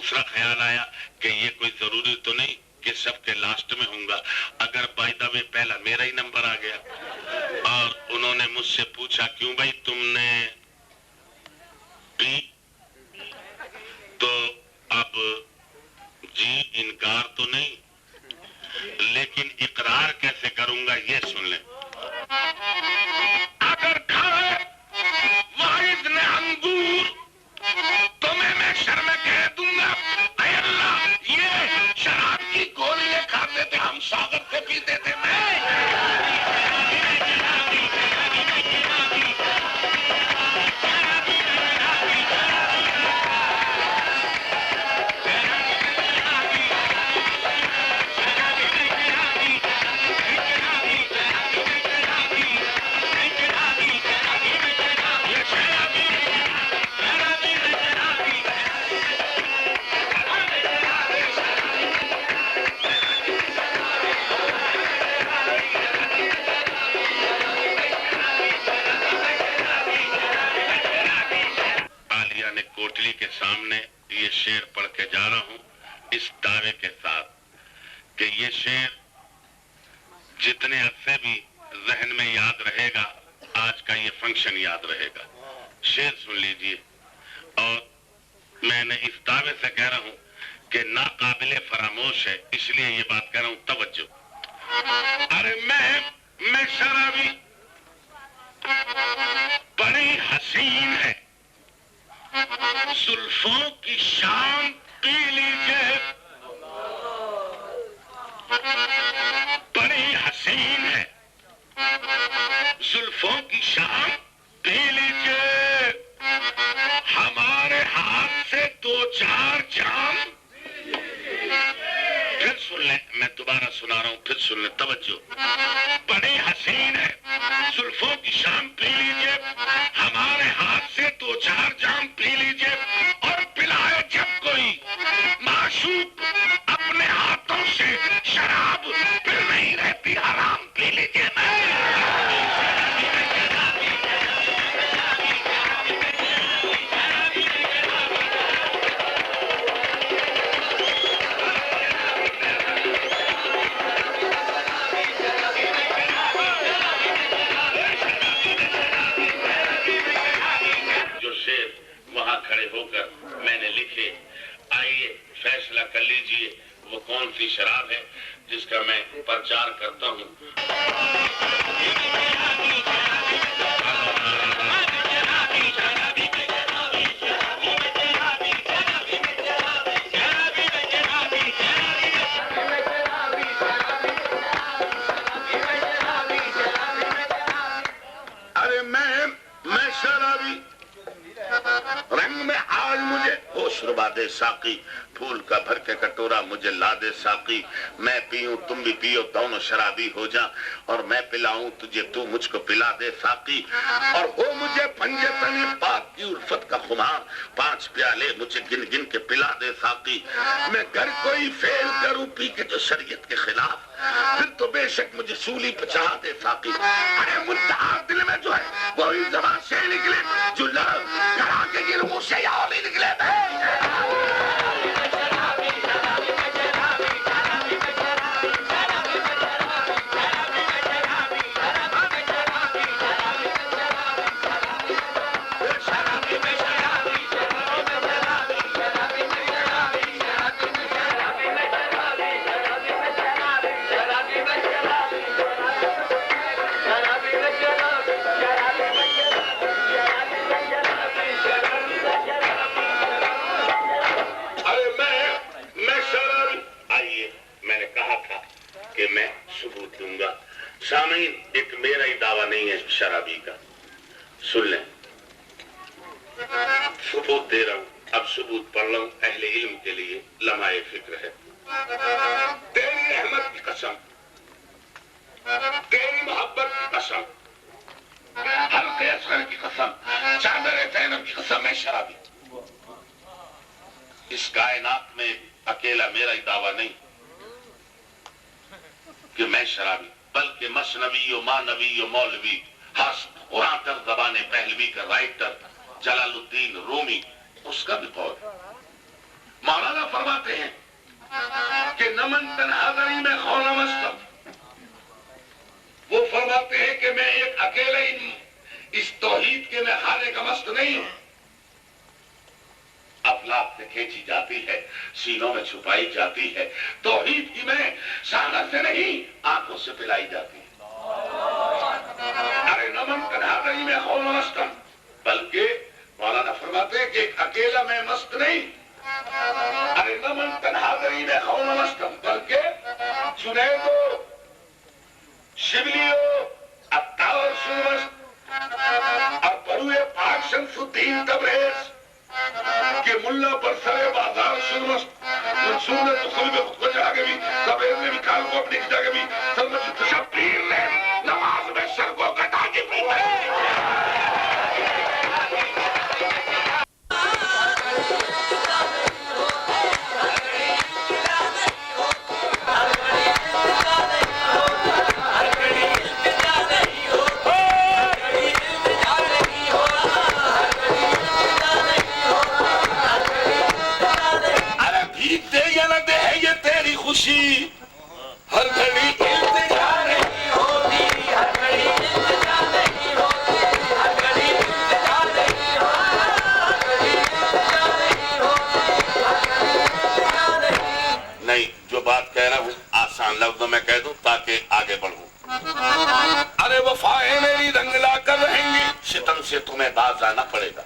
دوسرا خیال آیا کہ یہ کوئی ضروری تو نہیں کہ سب کے لاسٹ میں ہوں گا، اگر بائی دا وے پہلا میرا ہی نمبر آ گیا۔ اور انہوں نے مجھ سے پوچھا کیوں بھائی تم نے پی؟ تو اب جی انکار تو نہیں، لیکن اقرار کیسے کروں گا یہ سن لیں۔ اگر کھائے واحد نے انگور تو میں شرم کہہ دوں گا اے اللہ یہ شراب کی گولیاں کھاتے تھے ہم ساگر سے پیتے تھے میں۔ کوٹلی کے سامنے یہ شعر پڑھ کے جا رہا ہوں اس دعوے کے ساتھ کہ یہ شعر جتنے عرصے بھی ذہن میں یاد رہے گا آج کا یہ فنکشن یاد رہے گا۔ شعر سن لیجئے، اور میں نے اس دعوے سے کہہ رہا ہوں کہ ناقابل فراموش ہے، اس لیے یہ بات کہہ رہا ہوں، توجہ۔ ارے میں شرابی بڑی حسین ہے، زلفوں کی شام پی لیجئے، بڑی حسین ہے، زلفوں کی شام پی لیجئے، ہمارے ہاتھ سے دو چار جام۔ پھر سن لیں، میں دوبارہ سنا رہا ہوں، پھر سن لیں، توجہ۔ بڑی حسین ہے، زلفوں کی شام پی لیجئے، ہمارے ہاتھ سے دو چار جام پی لیجئے، اور پلائے جب کوئی معشوق اپنے ہاتھوں سے شراب پھر نہیں رہتی حرام پی لیجئے۔ وہاں کھڑے ہو کر میں نے لکھے، آئیے فیصلہ کر لیجئے وہ کون سی شراب ہے جس کا میں پرچار کرتا ہوں۔ ارے میں شرابی، رنگ میں آج مجھے ہوش ربا دے ساقی، پھول کا بھر کے کٹورا مجھے لا دے ساقی، میں پیوں تم بھی پیو دونوں شرابی ہو جا، اور میں پلاؤں تجھے تو مجھ کو پلا دے ساقی، اور ہو مجھے پنجے تنی پاک کی الفت کا خمار، 5 پیالے مجھے گن گن کے پلا دے ساقی، میں گھر کوئی فیل کروں پی کے جو شریعت کے خلاف، پھر تو بے شک مجھے سولی پہ چڑھا دے ساقی۔ ارے منتہا دل میں جو ہے وہی زبان سے نکلے، جو لڑ گھڑا کے گروں سے یا بھی نکلے بے۔ سامعین، ایک میرا ہی دعویٰ نہیں ہے شرابی کا، سن لیں، ثبوت دے رہا ہوں، اب ثبوت پڑھ رہا ہوں، اہل علم کے لیے لمحہ فکر ہے۔ تیری رحمت کی قسم، تیری محبت کی قسم، حلق اصغر کی قسم، چادر زینب کی قسم، میں شرابی۔ اس کائنات میں اکیلا میرا ہی دعویٰ نہیں کہ میں شرابی، بلکہ مثنوی و مانوی و مولوی، حسب قرآن تر زبان پہلوی کا رائٹر جلال الدین رومی، اس کا بھی قول ہے۔ مولانا فرماتے ہیں کہ نمن تنہادری میں خونا مستم، وہ فرماتے ہیں کہ میں ایک اکیلے ہی اس توحید کے میں خانے کا مست نہیں ہوں، افلاک سے کھینچی جاتی ہے، سینوں میں چھپائی جاتی ہے، توحید کی میں سانس سے نہیں آنکھوں سے پلائی جاتی ہے۔ ارے نمن تنہادری میں خونا مستم، بلکہ مولانا فرماتے ہیں کہ ایک اکیلا میں مست نہیں، ارے نمن تنہادری میں خونا مستم، بلکہ جنیدو، شبلیو، عطار سرمست اور بروئے پاک شمس الدین تبریز کہ ملا پر سرے بازار سرمست منصور نے تو خود کو جا کے بھی، تبریز نے بھی کال کو اپنی جا کے بھی، سرمست شبیر نے نماز میں سر کو کٹا کے پیتا ہے۔ خوشی ہر گھڑی التجا نہیں ہوتی، ہر گھڑی التجا نہیں ہوتی، ہر گھڑی التجا نہیں ہوتی، ہر گھڑی التجا نہیں ہوتی، ہر گھڑی التجا نہیں۔ نہیں، جو بات کہہ رہا ہوں آسان لفظوں میں کہہ دوں تاکہ آگے بڑھوں۔ ارے وفائیں میری رنگ لا کر رہیں گی، ستم سے تمہیں باز آنا پڑے گا۔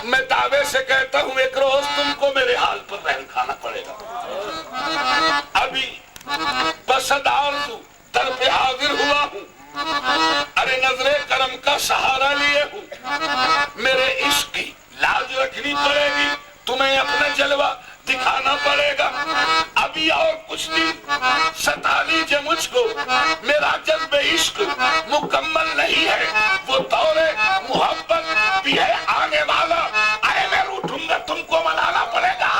میں دعوے سے کہتا ہوں ایک روز تم کو میرے حال پر رہن کھانا پڑے گا۔ ابھی بسد آرزو در پہ حاضر ہوا ہوں، ارے نظر کرم کا سہارا لیے ہوں، میرے عشق کی لاج رکھنی پڑے گی، تمہیں اپنا جلوہ دکھانا پڑے گا۔ ابھی اور کچھ دن ستا لیجئے مجھ کو، میرا جذب عشق مکمل نہیں ہے، وہ دور محبت بھی ہے آنے والا، آئے میں روٹھوں گا تم کو منانا پڑے گا۔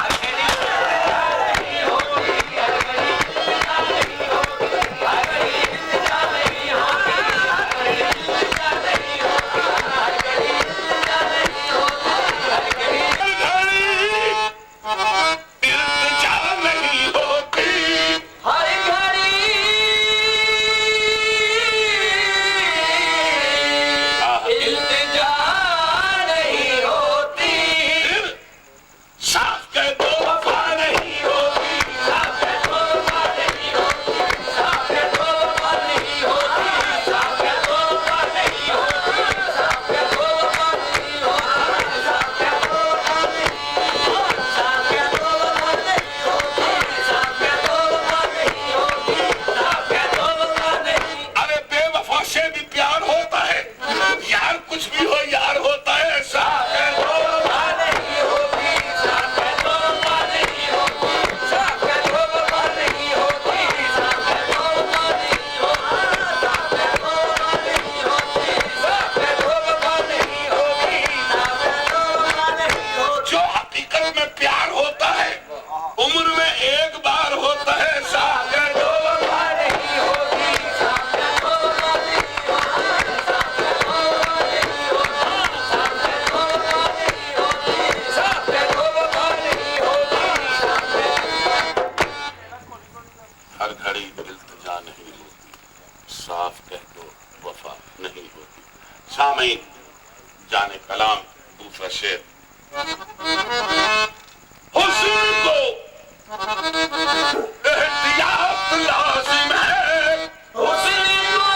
سامعین جانے کلام دوسرا شعر۔ حسن کو احتیاط لازم ہے، حسن کو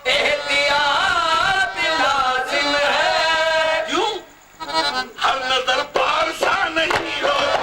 احتیاط لازم ہے، کیوں؟ ہر نظر پارسا نہیں ہوتا،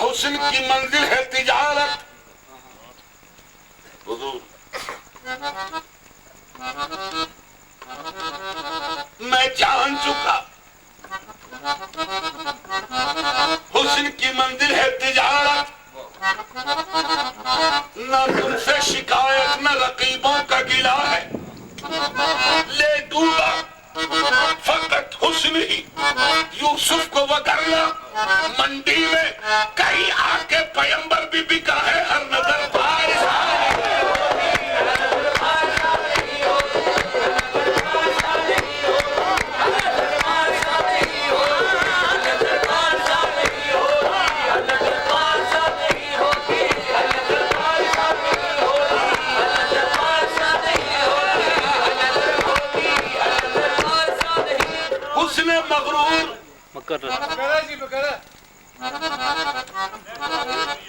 حسن کی منزل ہے تجارت، میں جان چکا حسن کی منزل ہے تجارت، نہ تم سے شکایت نہ رقیبوں کا گلہ ہے، لے ڈوبا فقط حسن ہی یوسف کو وگرنا منڈی میں کہیں آ کے پیمبر بھی بکا ہے، ہر نظر فارس مغرور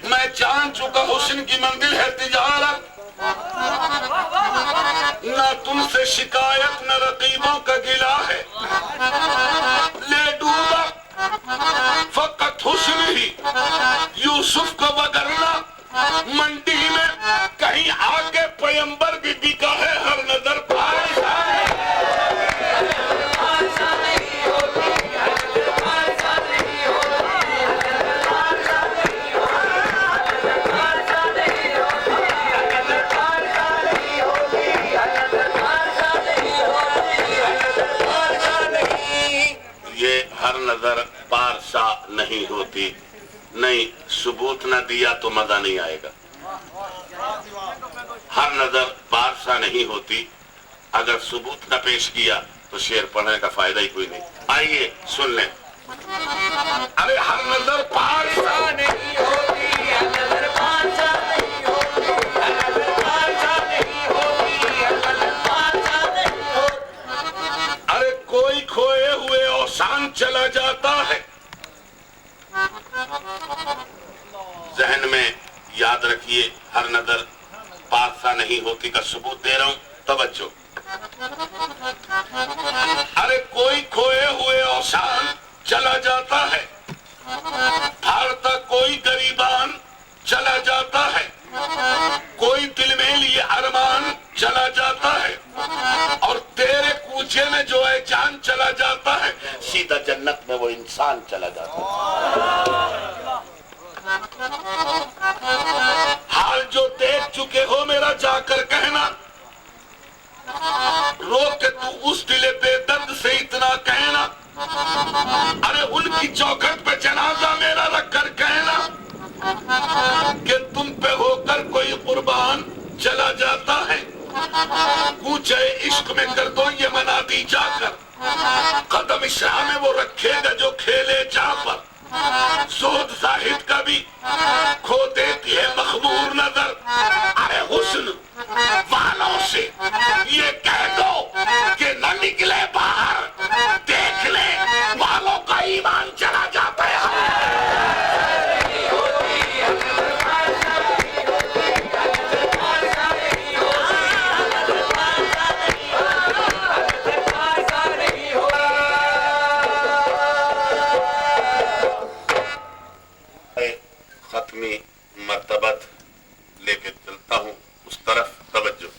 میں جان چکا حسن کی منزل ہے تجارت، نہ تم سے شکایت نہ رقیبوں کا گلہ ہے، لے ڈوبا فقط حسن ہی یوسف کو وگرنا منڈی میں کہیں آگے پیمبر بھی بکا ہے، ہر نظر فارس ہے۔ ہر نظر پارسا نہیں ہوتی، نہیں ثبوت نہ دیا تو مزہ نہیں آئے گا۔ ہر نظر پارسا نہیں ہوتی، اگر ثبوت نہ پیش کیا تو شعر پڑھنے کا فائدہ ہی کوئی نہیں۔ آئیے سن لیں، ارے ہر نظر پارسا نہیں ہوتی، ہر نظر پارسا نہیں ہوتی، ہر نظر پارسا نہیں ہوتی، ہر نظر پارسا نہیں ہوتی۔ ارے کوئی کھوئے ہوئے اوسان چلا جاتا ہے، ذہن میں یاد رکھیے، ہر نظر پارسا نہیں ہوتی کا ثبوت دے رہا ہوں، توجہ۔ ارے کوئی کھوئے ہوئے اوسان چلا جاتا ہے، بھارتا کوئی گریبان چلا جاتا ہے، کوئی دل میں لیے ارمان چلا جاتا ہے، اور تیرے کوچے میں جو ہے جان چلا جاتا ہے، سیدھا جنت میں وہ انسان چلا جاتا ہے۔ حال جو دیکھ چکے ہو میرا جا کر کہنا، رو کے تو اس دل بے درد سے اتنا کہنا، ارے ان کی چوکھٹ پہ جنازہ میرا رکھ کر کہنا کہ تم پہ ہو کر کوئی قربان چلا جاتا ہے، کوچے عشق میں کر دو یہ منادی جا کر، قدم شاہ میں وہ رکھے گا جو کھیلے جا پر، زہد زاہد کا بھی کھو دیتی ہے مخمور نظر، ارے حسن والوں سے یہ کہہ دو کہ نہ نکلے باہر، دیکھنے والوں کا ایمان چلا جاتا ہے۔ ختمی مرتبت لے کے چلتا ہوں اس طرف، توجہ۔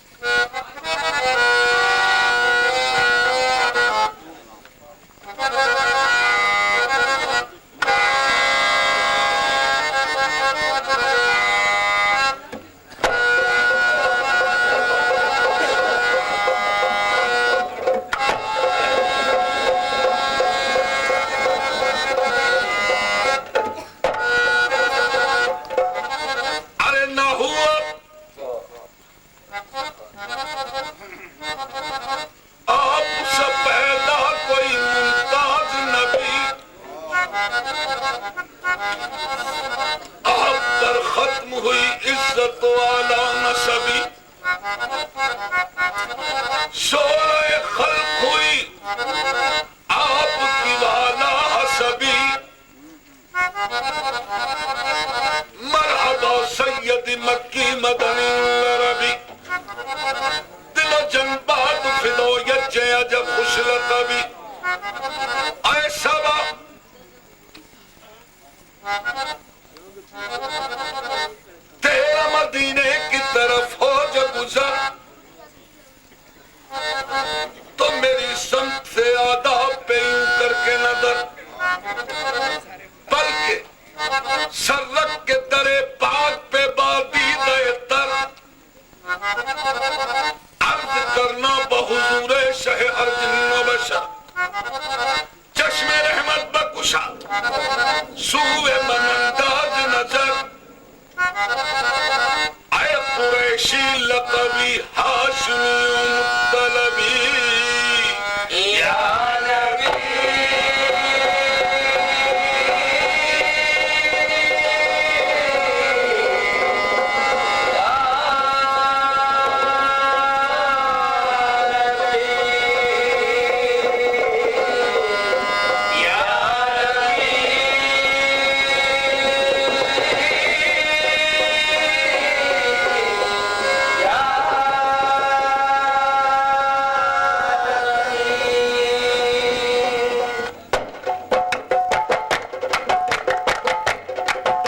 تیرا مدینے کی طرف ہو جب گزر تو میری سمت سے آدھا بلکہ سر رکھ کے در پاک پہ بادید تر عرض کرنا بحضور شہ ہر جن و بشر چشم رحمت بکشا سوئے من انداز نظر اے قریشی لقبی ہاشمی مطلبی یا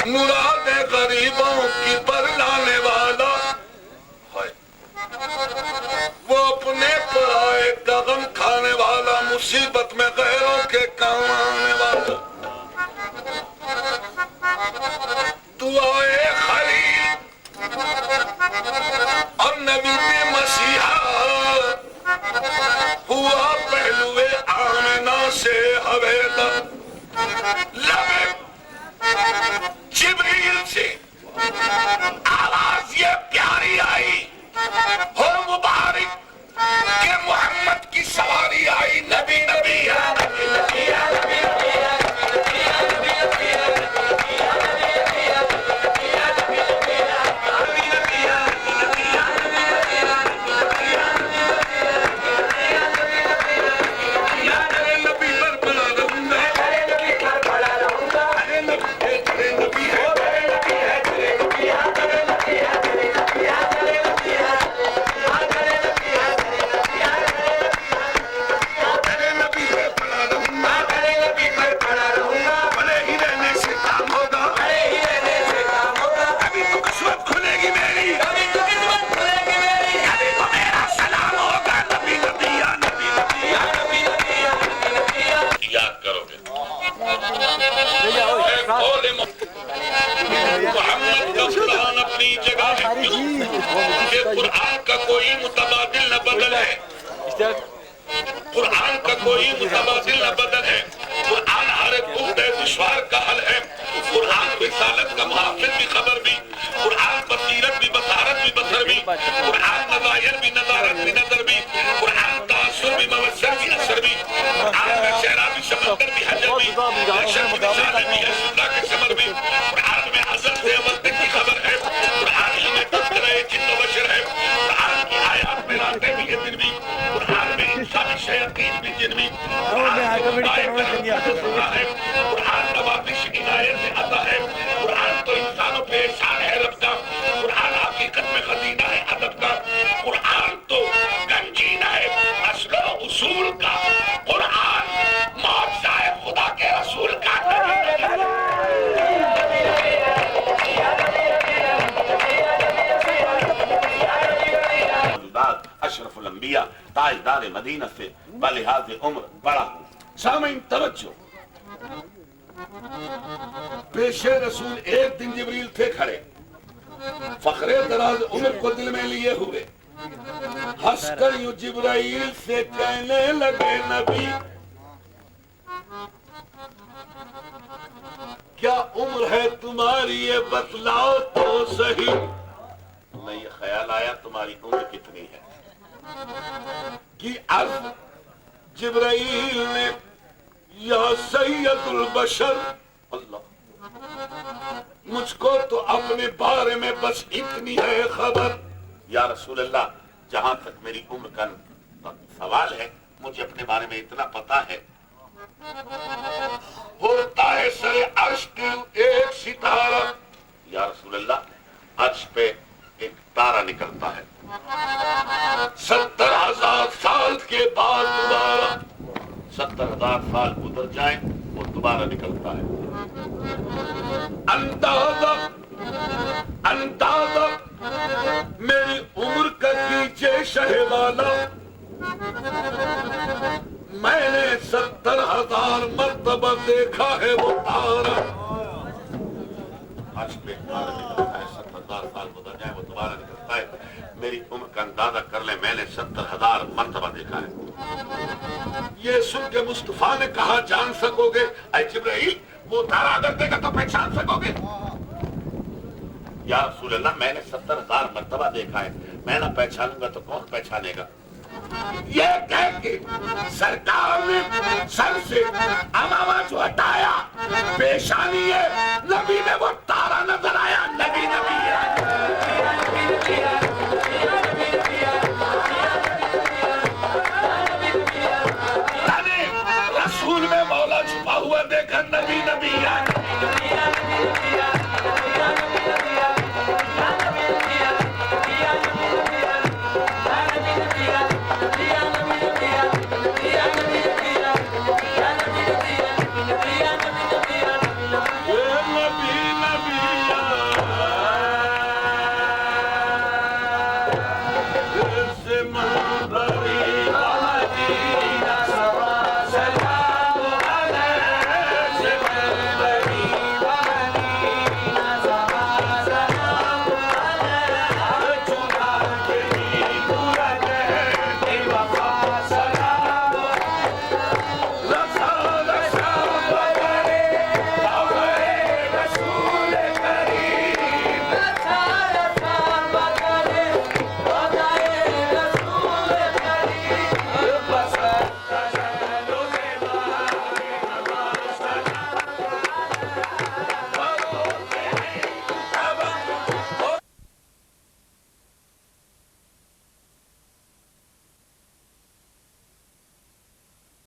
مراد غریبوں کی پر لانے والا وہ اپنے پرائے کا غم کھانے والا مصیبت میں غیروں کے کام آنے والا دعائے خلیل اور نبی مسیحا ہوا پہلوے آمنہ سے حویدہ لبے جبریل سے آواز یہ پیاری آئی ہو مبارک کہ محمد کی سواری آئی نبی نبی یا نبی نبی یا نبی نبی یا نبی نبی یا محمد کا قرآن اپنی جگہ ہے کہ قرآن کا کوئی متبادل نہ بدل ہے قرآن کا کوئی متبادل نہ بدل ہے قرآن ہر ایک عہدے دشوار کا حل ہے قرآن رسالت کا محافظ بھی خبر بھی قرآن بصیرت بھی بصارت بھی بصر بھی قرآن نظائر بھی نظارت بھی نظر بھی قرآن تاثر بھی موثر بھی اثر بھی قرآن میں شہرہ بھی سمندر بھی حجر بھی رشد بھی رسالت بھی اللہ کے سمر بھی قرآن میں ازل سے اول تک کی خبر ہے قرآن ہی میں تذکرہ جن و بشر ہے قرآن کی آیات میں راتیں بھی ہے دن بھی قرآن میں انسانی شیاطین بھی جن بھی قرآن نوازش عنایت سے عطا ہے قرآن تو انسانوں پہ احسان ہے رب کا قرآن حقیقت میں خزینہ ہے ادب کا قرآن تو گنجینہ ہے اصل و اصول کا قرآن معجزہ ہے خدا کے رسول کا اشرف الانبیاء تاجدار مدینہ سے بلحاظ عمر بڑا ہوں سامعین توجہ پیش رسول ایک دن جبریل تھے کھڑے فخر دراز عمر کو دل میں لیے ہوئے ہنس کر یوں جبرائیل سے کہنے لگے نبی کیا عمر ہے تمہاری یہ بتلاؤ تو صحیح میں یہ خیال آیا تمہاری عمر کتنی ہے کہ عرض جبرائیل نے یا سید البشر اللہ مجھ کو تو اپنے بارے میں بس اتنی ہے خبر یا رسول اللہ جہاں تک میری عمر کا سوال ہے مجھے اپنے بارے میں اتنا پتا ہے ہوتا ہے سر عرش کی ایک ستارہ یا رسول اللہ عرش پہ ایک تارہ نکلتا ہے 70,000 سال کے بعد دوبارہ 70,000 سال گزر جائیں وہ دوبارہ نکلتا ہے اندازہ میری عمر کا کیجئے شہ والا میں نے 70,000 مرتبہ دیکھا ہے وہ تارا. آج پہ تارا نکلتا ہے 70,000 سال گزر جائے وہ دوبارہ نکلتا ہے. میری عمر کا اندازہ کر لیں میں نے 70,000 مرتبہ دیکھا ہے. یہ سن کے مصطفیٰ نے کہا جان سکو گے؟ اے جبرائیل وہ تارا اگر دیکھا تو پہچان سکو گے؟ یا رسول اللہ میں نے 70,000 مرتبہ دیکھا ہے, میں نہ پہچانوں گا تو کون پہچانے گا؟ یہ کہہ کے سرکار نے سر سے امامہ جو ہٹایا, پیشانی ہے نبی میں وہ تارا نظر آیا. نبی رسول میں مولا چھپا ہوا دیکھا. نبی